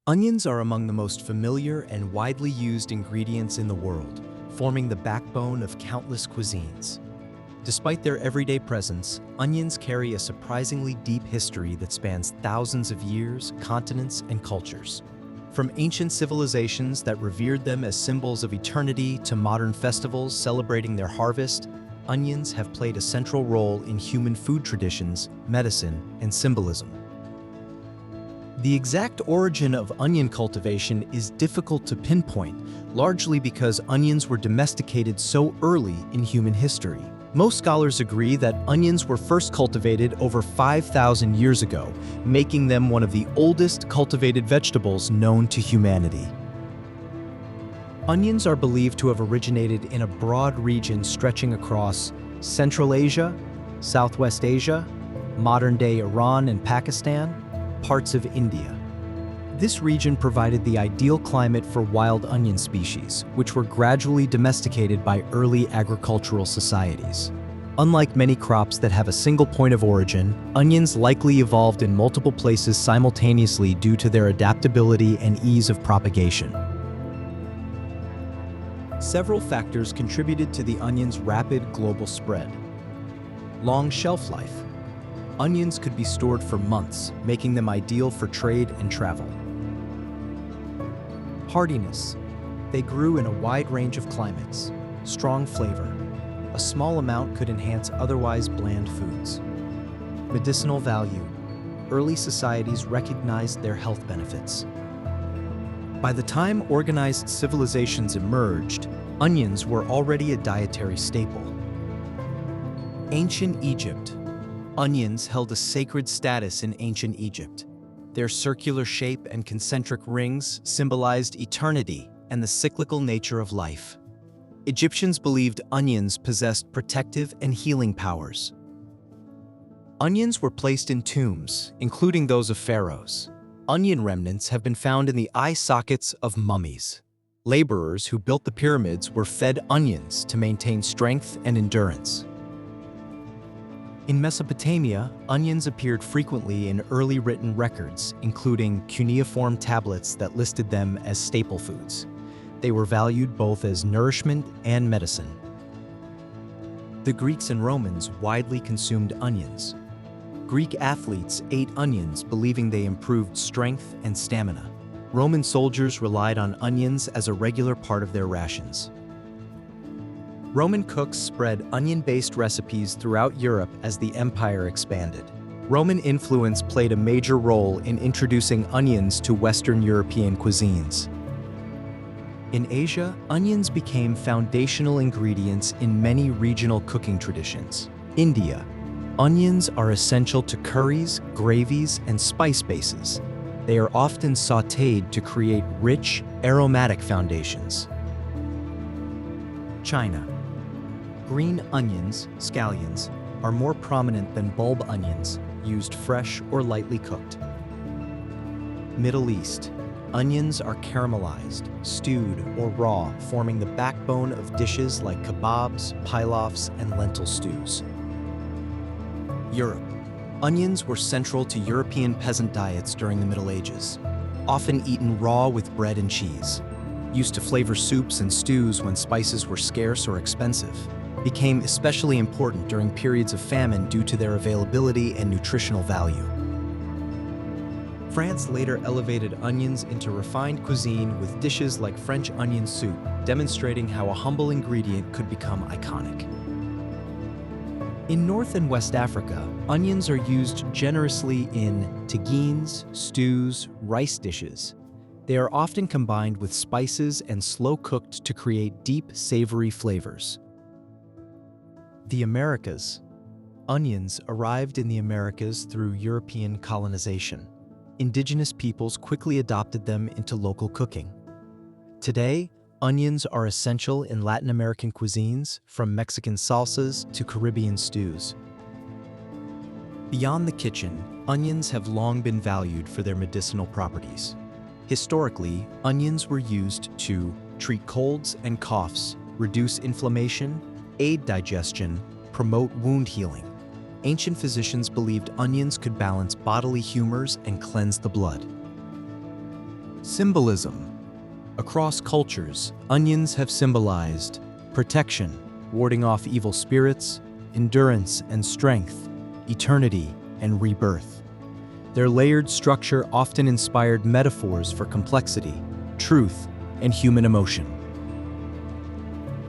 Onions are among the most familiar and widely used ingredients in the world, forming the backbone of countless cuisines. Despite their everyday presence, onions carry a surprisingly deep history that spans thousands of years, continents, and cultures. From ancient civilizations that revered them as symbols of eternity to modern festivals celebrating their harvest, onions have played a central role in human food traditions, medicine, and symbolism. The exact origin of onion cultivation is difficult to pinpoint, largely because onions were domesticated so early in human history. Most scholars agree that onions were first cultivated over 5,000 years ago, making them one of the oldest cultivated vegetables known to humanity. Onions are believed to have originated in a broad region stretching across Central Asia, Southwest Asia, modern-day Iran and Pakistan, parts of India. This region provided the ideal climate for wild onion species, which were gradually domesticated by early agricultural societies. Unlike many crops that have a single point of origin, onions likely evolved in multiple places simultaneously due to their adaptability and ease of propagation. Several factors contributed to the onion's rapid global spread. Long shelf life. Onions could be stored for months, making them ideal for trade and travel. Hardiness. They grew in a wide range of climates. Strong flavor. A small amount could enhance otherwise bland foods. Medicinal value. Early societies recognized their health benefits. By the time organized civilizations emerged, onions were already a dietary staple. Ancient Egypt. Onions held a sacred status in ancient Egypt. Their circular shape and concentric rings symbolized eternity and the cyclical nature of life. Egyptians believed onions possessed protective and healing powers. Onions were placed in tombs, including those of pharaohs. Onion remnants have been found in the eye sockets of mummies. Laborers who built the pyramids were fed onions to maintain strength and endurance. In Mesopotamia, onions appeared frequently in early written records, including cuneiform tablets that listed them as staple foods. They were valued both as nourishment and medicine. The Greeks and Romans widely consumed onions. Greek athletes ate onions believing they improved strength and stamina. Roman soldiers relied on onions as a regular part of their rations. Roman cooks spread onion-based recipes throughout Europe as the empire expanded. Roman influence played a major role in introducing onions to Western European cuisines. In Asia, onions became foundational ingredients in many regional cooking traditions. India. Onions are essential to curries, gravies, and spice bases. They are often sautéed to create rich, aromatic foundations. China. Green onions, scallions, are more prominent than bulb onions, used fresh or lightly cooked. Middle East. Onions are caramelized, stewed, or raw, forming the backbone of dishes like kebabs, pilafs, and lentil stews. Europe. Onions were central to European peasant diets during the Middle Ages, often eaten raw with bread and cheese. Used to flavor soups and stews when spices were scarce or expensive, became especially important during periods of famine due to their availability and nutritional value. France later elevated onions into refined cuisine with dishes like French onion soup, demonstrating how a humble ingredient could become iconic. In North and West Africa, onions are used generously in tagines, stews, rice dishes. They are often combined with spices and slow-cooked to create deep, savory flavors. The Americas. Onions arrived in the Americas through European colonization. Indigenous peoples quickly adopted them into local cooking. Today, onions are essential in Latin American cuisines, from Mexican salsas to Caribbean stews. Beyond the kitchen, onions have long been valued for their medicinal properties. Historically, onions were used to treat colds and coughs, reduce inflammation, aid digestion, promote wound healing. Ancient physicians believed onions could balance bodily humors and cleanse the blood. Symbolism. Across cultures, onions have symbolized protection, warding off evil spirits, endurance and strength, eternity and rebirth. Their layered structure often inspired metaphors for complexity, truth, and human emotion.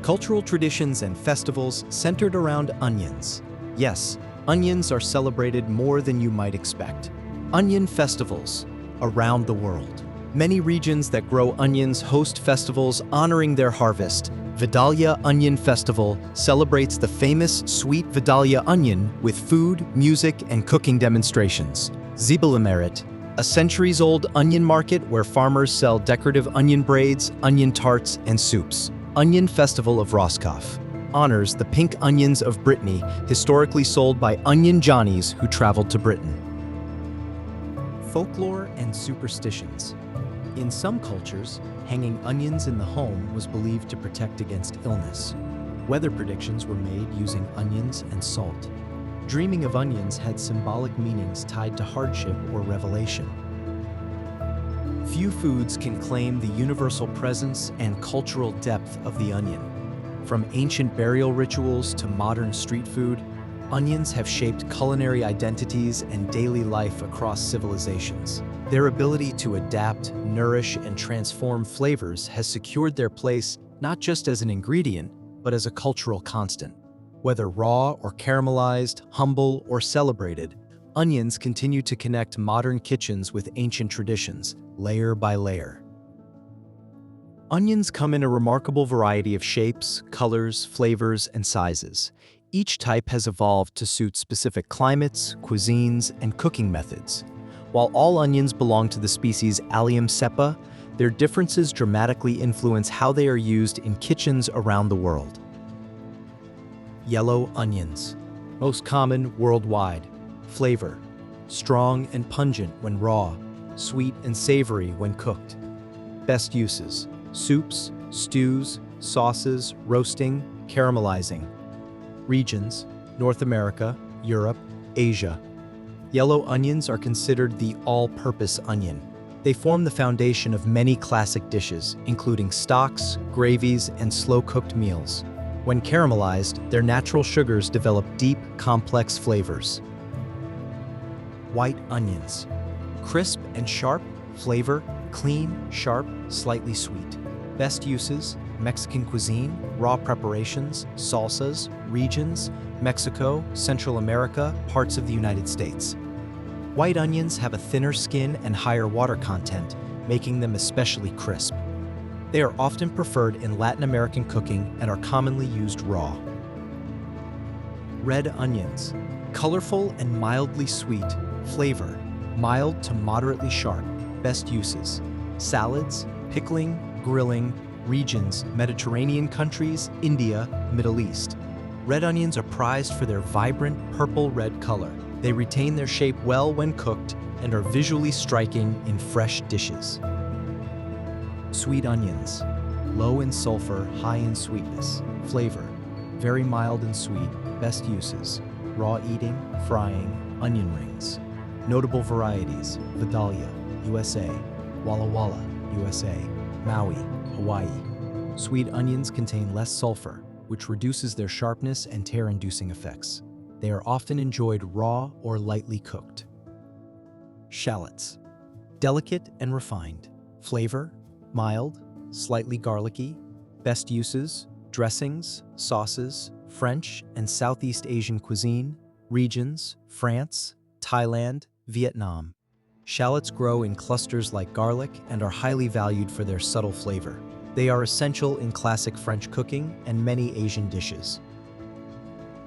Cultural traditions and festivals centered around onions. Yes, onions are celebrated more than you might expect. Onion festivals around the world. Many regions that grow onions host festivals honoring their harvest. Vidalia Onion Festival celebrates the famous sweet Vidalia onion with food, music, and cooking demonstrations. Symbolism, a centuries-old onion market where farmers sell decorative onion braids, onion tarts, and soups. Onion Festival of Roscoff honors the pink onions of Brittany, historically sold by Onion Johnnies who traveled to Britain. Folklore and superstitions. In some cultures, hanging onions in the home was believed to protect against illness. Weather predictions were made using onions and salt. Dreaming of onions had symbolic meanings tied to hardship or revelation. Few foods can claim the universal presence and cultural depth of the onion. From ancient burial rituals to modern street food, onions have shaped culinary identities and daily life across civilizations. Their ability to adapt, nourish, and transform flavors has secured their place not just as an ingredient, but as a cultural constant. Whether raw or caramelized, humble or celebrated, onions continue to connect modern kitchens with ancient traditions, layer by layer. Onions come in a remarkable variety of shapes, colors, flavors, and sizes. Each type has evolved to suit specific climates, cuisines, and cooking methods. While all onions belong to the species Allium cepa, their differences dramatically influence how they are used in kitchens around the world. Yellow onions. Most common worldwide. Flavor. Strong and pungent when raw, sweet and savory when cooked. Best uses. Soups, stews, sauces, roasting, caramelizing. Regions: North America, Europe, Asia. Yellow onions are considered the all-purpose onion. They form the foundation of many classic dishes, including stocks, gravies, and slow-cooked meals. When caramelized, their natural sugars develop deep, complex flavors. White onions. Crisp and sharp, flavor, clean, sharp, slightly sweet. Best uses: Mexican cuisine, raw preparations, salsas, regions, Mexico, Central America, parts of the United States. White onions have a thinner skin and higher water content, making them especially crisp. They are often preferred in Latin American cooking and are commonly used raw. Red onions. Colorful and mildly sweet. Flavor: mild to moderately sharp. Best uses: salads, pickling, grilling. Regions: Mediterranean countries, India, Middle East. Red onions are prized for their vibrant purple-red color. They retain their shape well when cooked and are visually striking in fresh dishes. Sweet onions. Low in sulfur, high in sweetness. Flavor: very mild and sweet. Best uses: raw eating, frying, onion rings. Notable varieties: Vidalia, USA, Walla Walla, USA, Maui, Hawaii. Sweet onions contain less sulfur, which reduces their sharpness and tear-inducing effects. They are often enjoyed raw or lightly cooked. Shallots. Delicate and refined. Flavor: mild, slightly garlicky. Best uses: dressings, sauces, French and Southeast Asian cuisine. Regions: France, Thailand, Vietnam. Shallots grow in clusters like garlic and are highly valued for their subtle flavor. They are essential in classic French cooking and many Asian dishes.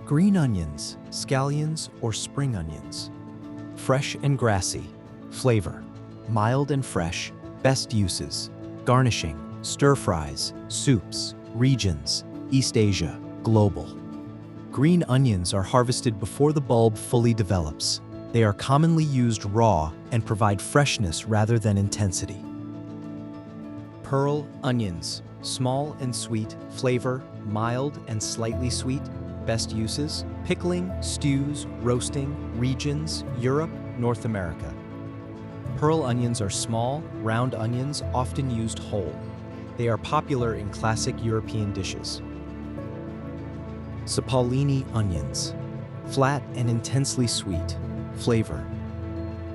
Green onions, scallions, or spring onions. Fresh and grassy. Flavor: mild and fresh. Best uses: garnishing, stir-fries, soups. Regions: East Asia, global. Green onions are harvested before the bulb fully develops. They are commonly used raw and provide freshness rather than intensity. Pearl onions. Small and sweet. Flavor: mild and slightly sweet. Best uses: pickling, stews, roasting. Regions: Europe, North America. Pearl onions are small, round onions often used whole. They are popular in classic European dishes. Cipollini onions. Flat and intensely sweet. Flavor.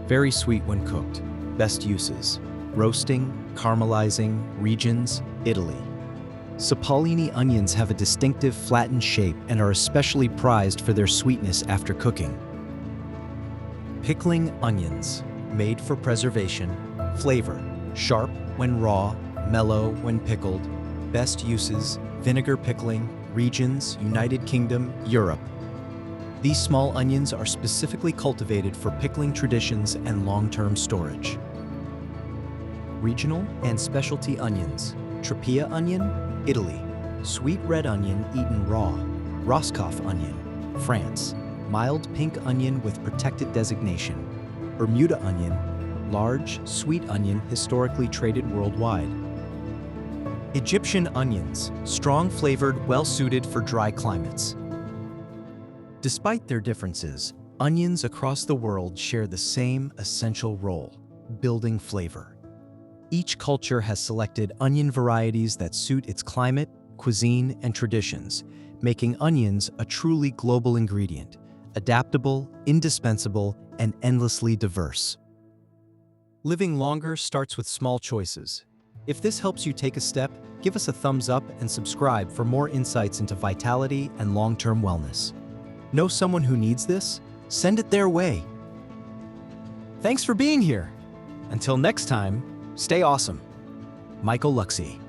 Very sweet when cooked. Best uses. Roasting, caramelizing, regions, Italy. Cipollini onions have a distinctive flattened shape and are especially prized for their sweetness after cooking. Pickling onions. Made for preservation. Flavor. Sharp when raw, mellow when pickled. Best uses. Vinegar pickling. Regions, United Kingdom, Europe. These small onions are specifically cultivated for pickling traditions and long-term storage. Regional and specialty onions. Tropea onion, Italy. Sweet red onion eaten raw. Roscoff onion, France. Mild pink onion with protected designation. Bermuda onion, large, sweet onion historically traded worldwide. Egyptian onions, strong-flavored, well-suited for dry climates. Despite their differences, onions across the world share the same essential role: building flavor. Each culture has selected onion varieties that suit its climate, cuisine, and traditions, making onions a truly global ingredient, adaptable, indispensable, and endlessly diverse. Living longer starts with small choices. If this helps you take a step, give us a thumbs up and subscribe for more insights into vitality and long-term wellness. Know someone who needs this? Send it their way. Thanks for being here. Until next time, stay awesome. Michael Luxey.